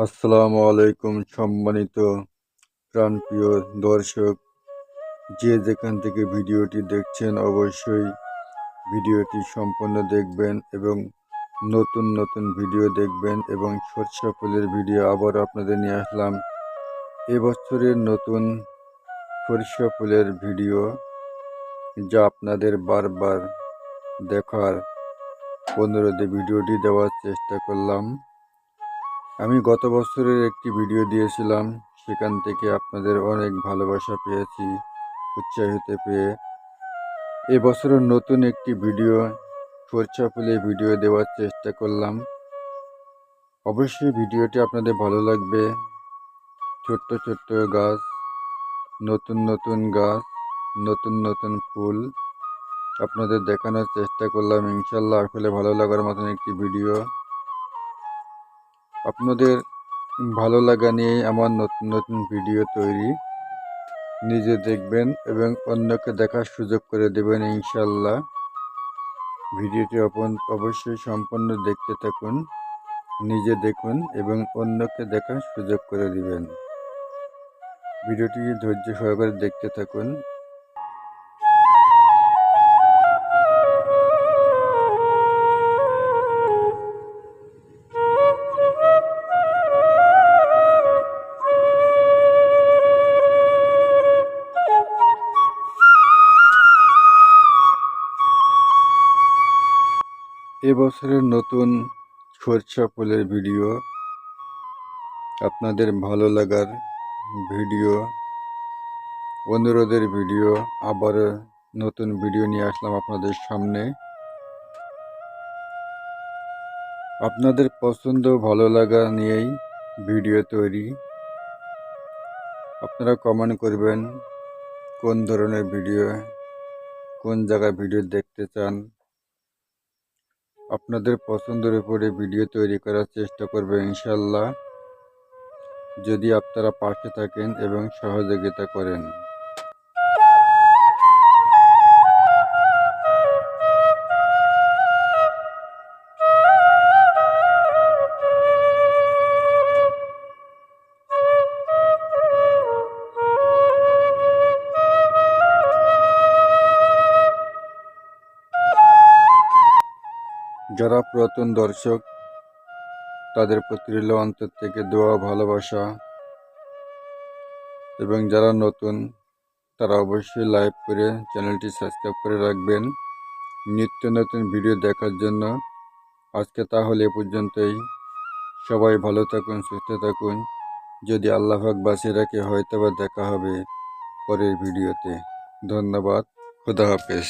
আসসালামু আলাইকুম সম্মানিত প্রাণপ্রিয় দর্শক, যে যেখান থেকে ভিডিওটি দেখছেন অবশ্যই ভিডিওটি সম্পূর্ণ দেখবেন এবং নতুন নতুন ভিডিও দেখবেন। এবং সরিষা ফুলের ভিডিও আবার আপনাদের নিয়ে আসলাম। এবছরের নতুন সরিষা ফুলের ভিডিও, যা আপনাদের বারবার দেখার অনুরোধে ভিডিওটি দেওয়ার চেষ্টা করলাম। আমি গত বছরের একটি ভিডিও দিয়েছিলাম, সেখান থেকে আপনাদের অনেক ভালোবাসা পেয়েছি, উৎসাহিত পেয়ে এবছরের নতুন একটি ভিডিও সরিষা ফুলের ভিডিও দেওয়ার চেষ্টা করলাম। অবশ্যই ভিডিওটি আপনাদের ভালো লাগবে। ছোট্ট ছোট্ট গাছ, নতুন নতুন গাছ, নতুন নতুন ফুল আপনাদের দেখানোর চেষ্টা করলাম। ইনশাল্লাহ আসলে ভালো লাগার মতন একটি ভিডিও। আপনাদের ভালো লাগা নিয়ে আমার নতুন নতুন ভিডিও তৈরি। নিজে দেখবেন এবং অন্যকে দেখার সুযোগ করে দেবেন ইনশাল্লাহ। ভিডিওটি অবশ্যই সম্পূর্ণ দেখতে থাকুন, নিজে দেখুন এবং অন্যকে দেখার সুযোগ করে দিবেন। ভিডিওটি ধৈর্য সহকারে দেখতে থাকুন। এবছরের নতুন সরিষা ফুলের ভিডিও, আপনাদের ভালো লাগার ভিডিও, অনুরোধের ভিডিও, আবার নতুন ভিডিও নিয়ে আসলাম আপনাদের সামনে। আপনাদের পছন্দ ভালো লাগা নিয়েই ভিডিও তৈরি। আপনারা কমেন্ট করবেন কোন ধরনের ভিডিও, কোন জায়গায় ভিডিও দেখতে চান। আপনাদের পছন্দের উপরে ভিডিও তৈরি করার চেষ্টা করবে ইনশাল্লাহ, যদি আপনারা পাশে থাকেন এবং সহযোগিতা করেন। যারা পুরাতন দর্শক, তাদের প্রতি রইল অন্তর থেকে দোয়া, ভালোবাসা। এবং যারা নতুন, তারা অবশ্যই লাইক করে চ্যানেলটি সাবস্ক্রাইব করে রাখবেন নিত্য নতুন ভিডিও দেখার জন্য। আজকে তাহলে এ পর্যন্তই। সবাই ভালো থাকুন, সুস্থ থাকুন। যদি আল্লাহ পাক বাঁচিয়ে রাখে হয়তো বা দেখা হবে পরের ভিডিওতে। ধন্যবাদ। খুদা হাফেজ।